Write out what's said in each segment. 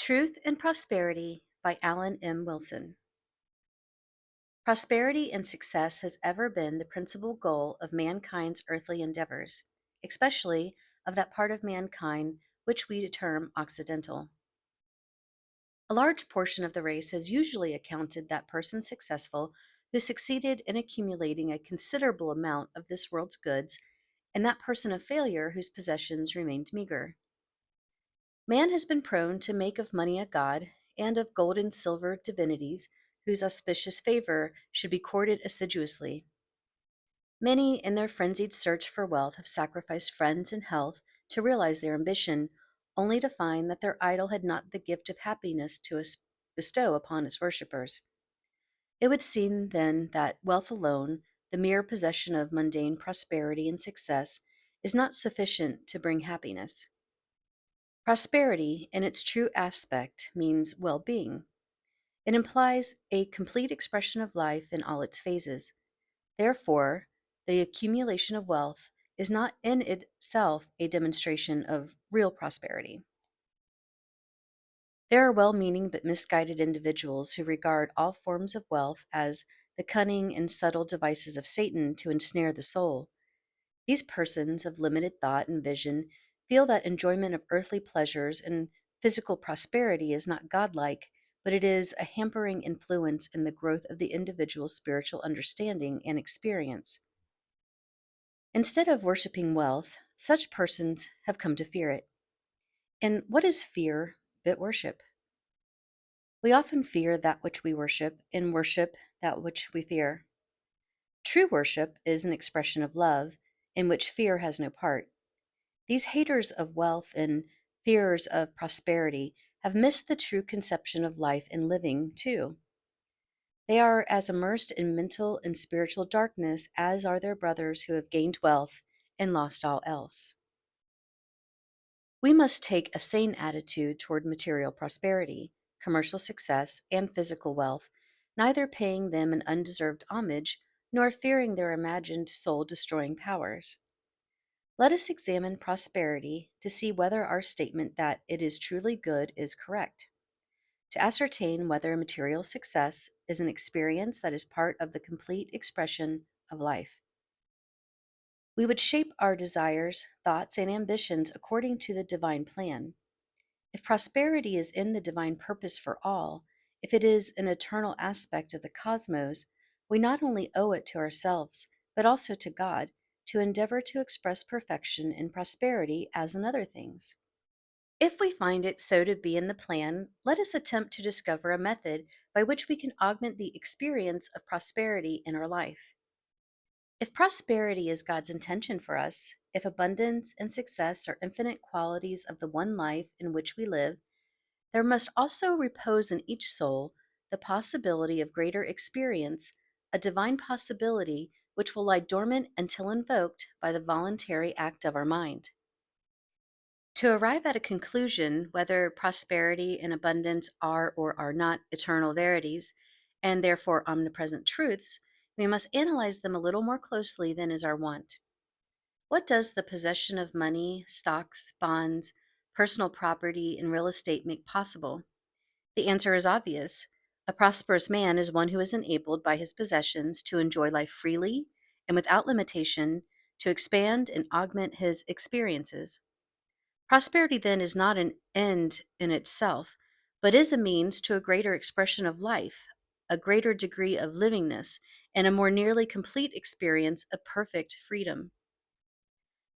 Truth and Prosperity by Allan M. Wilson. Prosperity and success has ever been the principal goal of mankind's earthly endeavors, especially of that part of mankind which we term Occidental. A large portion of the race has usually accounted that person successful who succeeded in accumulating a considerable amount of this world's goods, and that person of failure whose possessions remained meager. Man has been prone to make of money a god, and of gold and silver divinities whose auspicious favor should be courted assiduously. Many, in their frenzied search for wealth, have sacrificed friends and health to realize their ambition, only to find that their idol had not the gift of happiness to bestow upon its worshippers. It would seem then that wealth alone, the mere possession of mundane prosperity and success, is not sufficient to bring happiness. Prosperity, in its true aspect, means well being. It implies a complete expression of life in all its phases. Therefore, the accumulation of wealth is not in itself a demonstration of real prosperity. There are well meaning but misguided individuals who regard all forms of wealth as the cunning and subtle devices of Satan to ensnare the soul. These persons of limited thought and vision feel that enjoyment of earthly pleasures and physical prosperity is not godlike, but it is a hampering influence in the growth of the individual's spiritual understanding and experience. Instead of worshiping wealth, such persons have come to fear it. And what is fear but worship? We often fear that which we worship, and worship that which we fear. True worship is an expression of love, in which fear has no part. These haters of wealth and fearers of prosperity have missed the true conception of life and living, too. They are as immersed in mental and spiritual darkness as are their brothers who have gained wealth and lost all else. We must take a sane attitude toward material prosperity, commercial success, and physical wealth, neither paying them an undeserved homage nor fearing their imagined soul destroying powers. Let us examine prosperity to see whether our statement that it is truly good is correct, to ascertain whether material success is an experience that is part of the complete expression of life. We would shape our desires, thoughts, and ambitions according to the divine plan. If prosperity is in the divine purpose for all, if it is an eternal aspect of the cosmos, we not only owe it to ourselves, but also to God, to endeavor to express perfection and prosperity as in other things. If we find it so to be in the plan, let us attempt to discover a method by which we can augment the experience of prosperity in our life. If prosperity is God's intention for us, if abundance and success are infinite qualities of the one life in which we live, there must also repose in each soul the possibility of greater experience, a divine possibility which will lie dormant until invoked by the voluntary act of our mind. To arrive at a conclusion whether prosperity and abundance are or are not eternal verities, and therefore omnipresent truths, we must analyze them a little more closely than is our wont. What does the possession of money, stocks, bonds, personal property, and real estate make possible? The answer is obvious. A prosperous man is one who is enabled by his possessions to enjoy life freely and without limitation, to expand and augment his experiences. Prosperity, then, is not an end in itself, but is a means to a greater expression of life, a greater degree of livingness, and a more nearly complete experience of perfect freedom.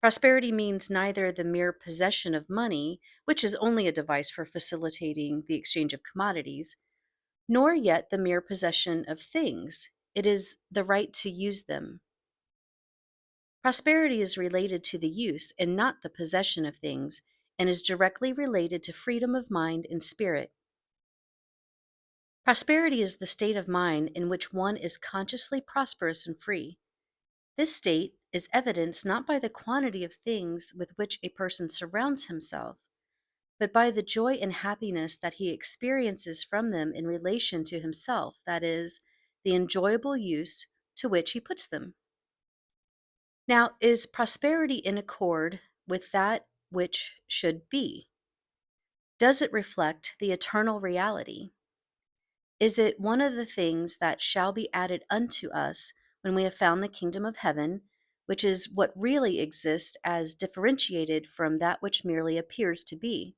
Prosperity means neither the mere possession of money, which is only a device for facilitating the exchange of commodities, nor yet the mere possession of things. It is the right to use them. Prosperity is related to the use and not the possession of things, and is directly related to freedom of mind and spirit. Prosperity is the state of mind in which one is consciously prosperous and free. This state is evidenced not by the quantity of things with which a person surrounds himself, but by the joy and happiness that he experiences from them in relation to himself, that is, the enjoyable use to which he puts them. Now, is prosperity in accord with that which should be? Does it reflect the eternal reality? Is it one of the things that shall be added unto us when we have found the kingdom of heaven, which is what really exists as differentiated from that which merely appears to be?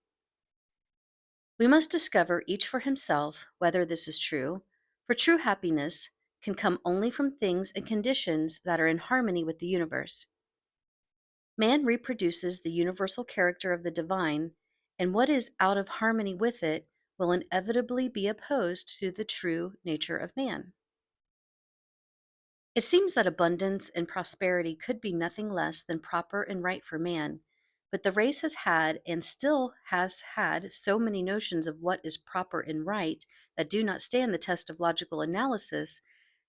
We must discover each for himself whether this is true, for true happiness can come only from things and conditions that are in harmony with the universe. Man reproduces the universal character of the divine, and what is out of harmony with it will inevitably be opposed to the true nature of man. It seems that abundance and prosperity could be nothing less than proper and right for man, but the race has had and still has had so many notions of what is proper and right that do not stand the test of logical analysis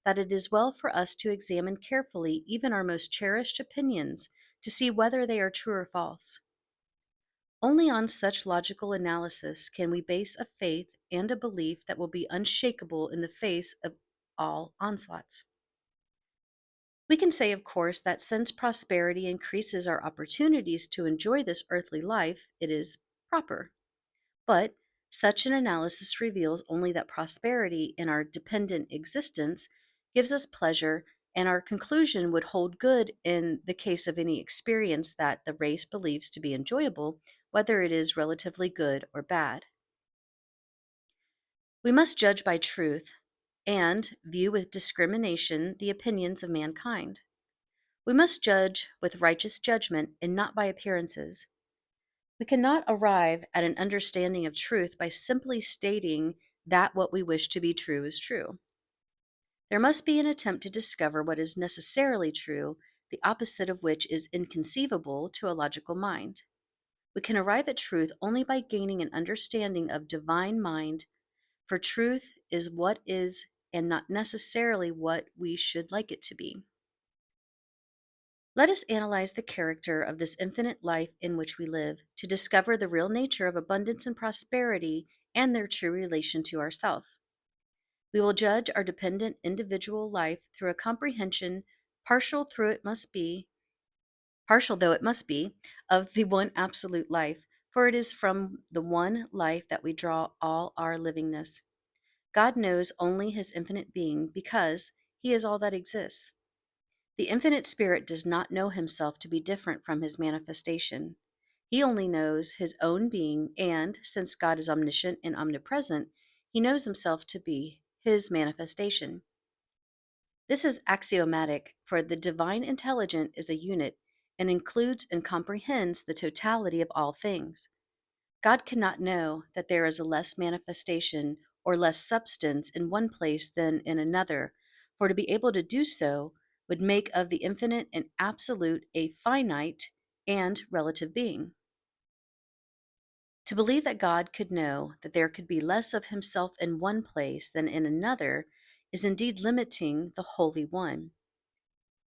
that it is well for us to examine carefully even our most cherished opinions to see whether they are true or false. Only on such logical analysis can we base a faith and a belief that will be unshakable in the face of all onslaughts. We can say, of course, that since prosperity increases our opportunities to enjoy this earthly life, it is proper. But such an analysis reveals only that prosperity in our dependent existence gives us pleasure, and our conclusion would hold good in the case of any experience that the race believes to be enjoyable, whether it is relatively good or bad. We must judge by truth and view with discrimination the opinions of mankind. We must judge with righteous judgment and not by appearances. We cannot arrive at an understanding of truth by simply stating that what we wish to be true is true. There must be an attempt to discover what is necessarily true, the opposite of which is inconceivable to a logical mind. We can arrive at truth only by gaining an understanding of divine mind, for truth is what is and not necessarily what we should like it to be. Let us analyze the character of this infinite life in which we live to discover the real nature of abundance and prosperity and their true relation to ourself. We will judge our dependent individual life through a comprehension, partial though it must be, of the one absolute life, for it is from the one life that we draw all our livingness. God knows only his infinite being because he is all that exists. The infinite spirit does not know himself to be different from his manifestation. He only knows his own being, and since God is omniscient and omnipresent, he knows himself to be his manifestation. This is axiomatic, for the divine intelligence is a unit and includes and comprehends the totality of all things. God cannot know that there is a less manifestation or less substance in one place than in another, for to be able to do so would make of the infinite and absolute a finite and relative being. To believe that God could know that there could be less of himself in one place than in another is indeed limiting the Holy One.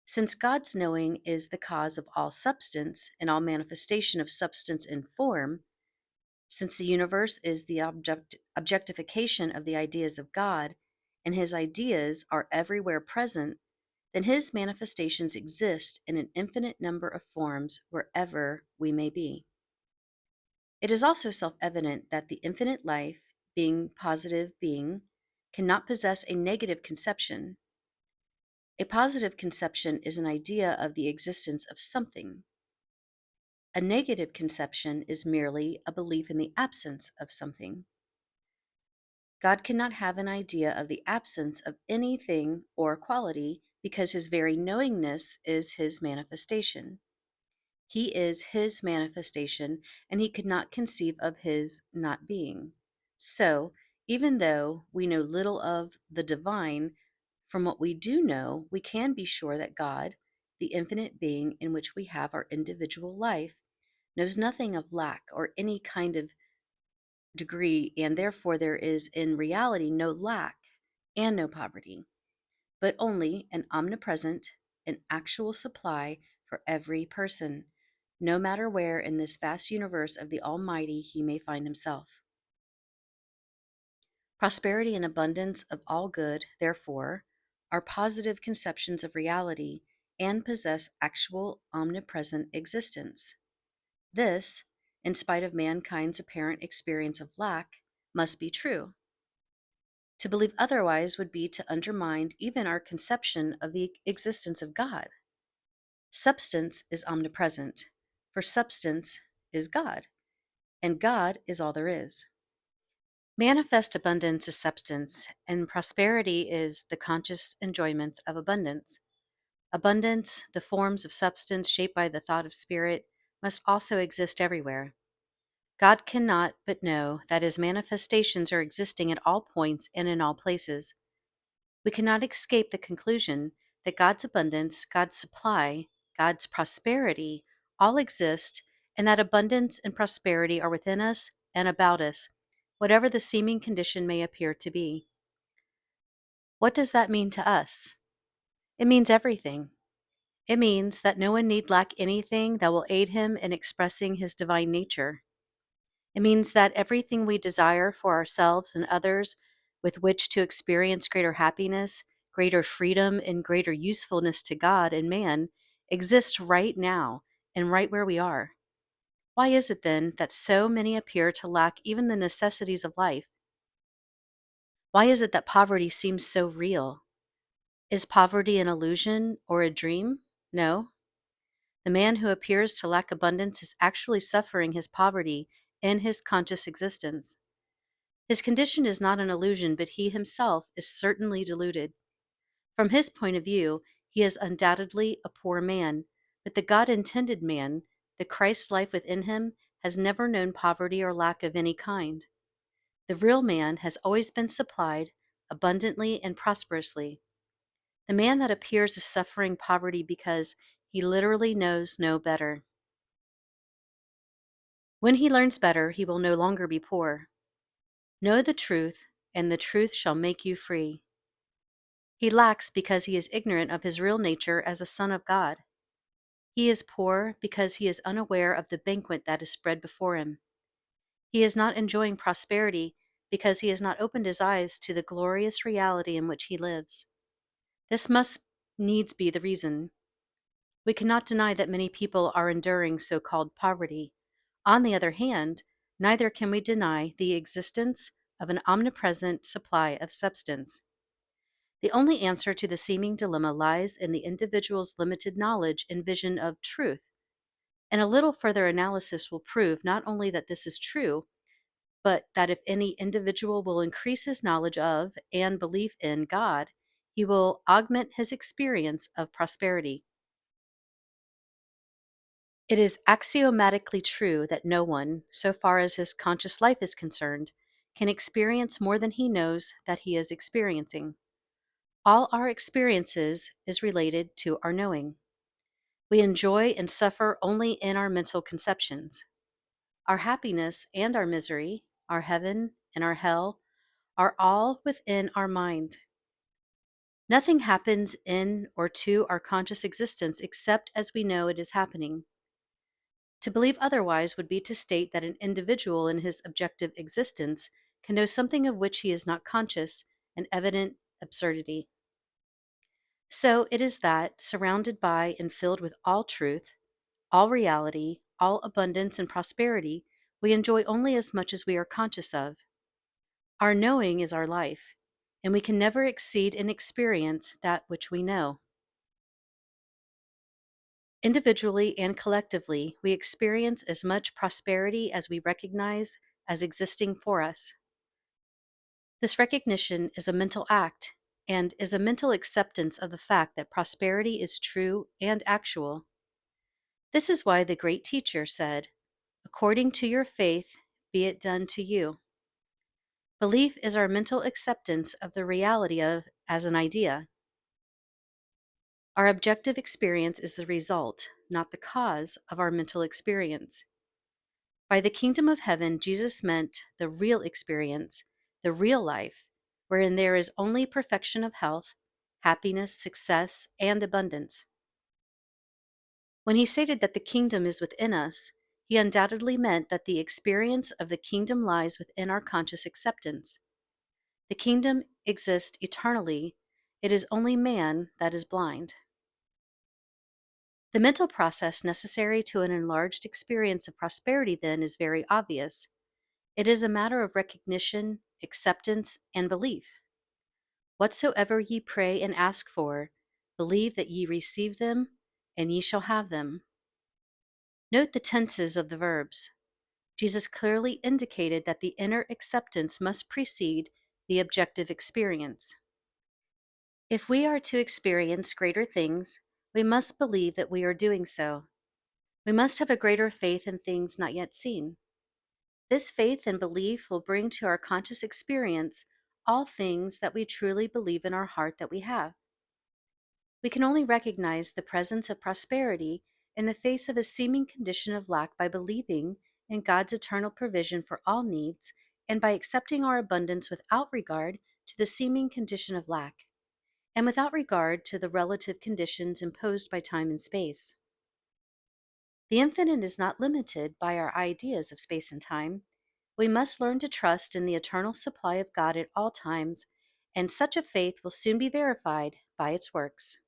Since God's knowing is the cause of all substance and all manifestation of substance in form, since the universe is the objectification of the ideas of God, and his ideas are everywhere present, then his manifestations exist in an infinite number of forms wherever we may be. It is also self evident that the infinite life, being positive being, cannot possess a negative conception. A positive conception is an idea of the existence of something. A negative conception is merely a belief in the absence of something. God cannot have an idea of the absence of anything or quality because his very knowingness is his manifestation. He is his manifestation, and he could not conceive of his not being. So, even though we know little of the divine, from what we do know, we can be sure that God, the infinite being in which we have our individual life, knows nothing of lack or any kind of degree, and therefore there is in reality no lack and no poverty, but only an omnipresent and actual supply for every person, no matter where in this vast universe of the Almighty he may find himself. Prosperity and abundance of all good, therefore, are positive conceptions of reality and possess actual omnipresent existence. This, in spite of mankind's apparent experience of lack, must be true. To believe otherwise would be to undermine even our conception of the existence of God. Substance is omnipresent, for substance is God, and God is all there is. Manifest abundance is substance, and prosperity is the conscious enjoyment of abundance. Abundance, the forms of substance shaped by the thought of spirit, must also exist everywhere. God cannot but know that his manifestations are existing at all points and in all places. We cannot escape the conclusion that God's abundance, God's supply, God's prosperity all exist, and that abundance and prosperity are within us and about us, whatever the seeming condition may appear to be. What does that mean to us? It means everything. It means that no one need lack anything that will aid him in expressing his divine nature. It means that everything we desire for ourselves and others with which to experience greater happiness, greater freedom, and greater usefulness to God and man exists right now and right where we are. Why is it then that so many appear to lack even the necessities of life? Why is it that poverty seems so real? Is poverty an illusion or a dream? No. The man who appears to lack abundance is actually suffering his poverty in his conscious existence. His condition is not an illusion, but he himself is certainly deluded. From his point of view, he is undoubtedly a poor man, but the God-intended man, the Christ life within him, has never known poverty or lack of any kind. The real man has always been supplied abundantly and prosperously. The man that appears is suffering poverty because he literally knows no better. When he learns better, he will no longer be poor. Know the truth, and the truth shall make you free. He lacks because he is ignorant of his real nature as a son of God. He is poor because he is unaware of the banquet that is spread before him. He is not enjoying prosperity because he has not opened his eyes to the glorious reality in which he lives. This must needs be the reason. We cannot deny that many people are enduring so-called poverty. On the other hand, neither can we deny the existence of an omnipresent supply of substance. The only answer to the seeming dilemma lies in the individual's limited knowledge and vision of truth. And a little further analysis will prove not only that this is true, but that if any individual will increase his knowledge of and belief in God, he will augment his experience of prosperity. It is axiomatically true that no one, so far as his conscious life is concerned, can experience more than he knows that he is experiencing. All our experiences is related to our knowing. We enjoy and suffer only in our mental conceptions. Our happiness and our misery, our heaven and our hell, are all within our mind. Nothing happens in or to our conscious existence except as we know it is happening. To believe otherwise would be to state that an individual in his objective existence can know something of which he is not conscious, an evident absurdity. So it is that, surrounded by and filled with all truth, all reality, all abundance and prosperity, we enjoy only as much as we are conscious of. Our knowing is our life, and we can never exceed in experience that which we know. Individually and collectively, we experience as much prosperity as we recognize as existing for us. This recognition is a mental act and is a mental acceptance of the fact that prosperity is true and actual. This is why the great teacher said, "According to your faith, be it done to you." Belief is our mental acceptance of the reality of as an idea. Our objective experience is the result, not the cause, of our mental experience. By the kingdom of heaven, Jesus meant the real experience, the real life, wherein there is only perfection of health, happiness, success, and abundance. When he stated that the kingdom is within us, he undoubtedly meant that the experience of the kingdom lies within our conscious acceptance. The kingdom exists eternally. It is only man that is blind. The mental process necessary to an enlarged experience of prosperity, then, is very obvious. It is a matter of recognition, acceptance, and belief. Whatsoever ye pray and ask for, believe that ye receive them, and ye shall have them. Note the tenses of the verbs. Jesus clearly indicated that the inner acceptance must precede the objective experience. If we are to experience greater things, we must believe that we are doing so. We must have a greater faith in things not yet seen. This faith and belief will bring to our conscious experience all things that we truly believe in our heart that we have. We can only recognize the presence of prosperity in the face of a seeming condition of lack by believing in God's eternal provision for all needs and by accepting our abundance without regard to the seeming condition of lack, and without regard to the relative conditions imposed by time and space. The infinite is not limited by our ideas of space and time. We must learn to trust in the eternal supply of God at all times, and such a faith will soon be verified by its works.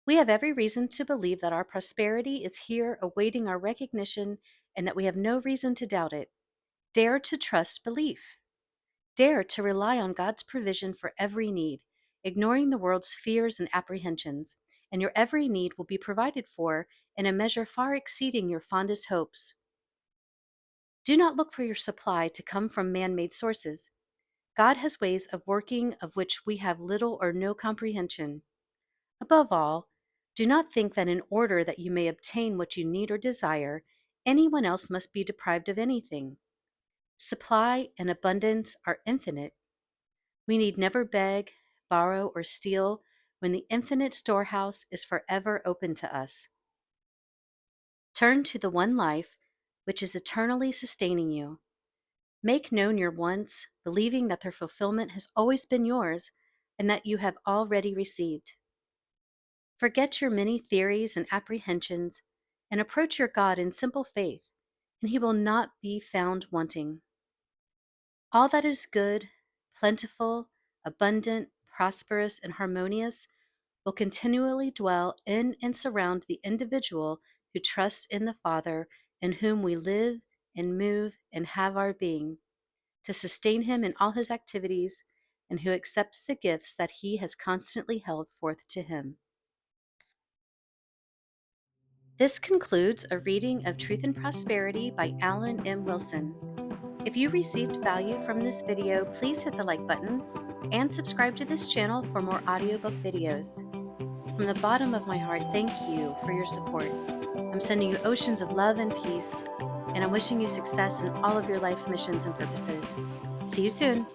We have every reason to believe that our prosperity is here awaiting our recognition and that we have no reason to doubt it. Dare to trust belief. Dare to rely on God's provision for every need, ignoring the world's fears and apprehensions, and your every need will be provided for in a measure far exceeding your fondest hopes. Do not look for your supply to come from man-made sources. God has ways of working of which we have little or no comprehension. Above all, do not think that in order that you may obtain what you need or desire, anyone else must be deprived of anything. Supply and abundance are infinite. We need never beg, borrow, or steal when the infinite storehouse is forever open to us. Turn to the one life which is eternally sustaining you. Make known your wants, believing that their fulfillment has always been yours and that you have already received. Forget your many theories and apprehensions and approach your God in simple faith, and he will not be found wanting. All that is good, plentiful, abundant, prosperous, and harmonious will continually dwell in and surround the individual who trusts in the Father, in whom we live and move and have our being, to sustain him in all his activities, and who accepts the gifts that he has constantly held forth to him. This concludes a reading of Truth and Prosperity by Allan M. Wilson. If you received value from this video, please hit the like button and subscribe to this channel for more audiobook videos. From the bottom of my heart, thank you for your support. I'm sending you oceans of love and peace, and I'm wishing you success in all of your life missions and purposes. See you soon.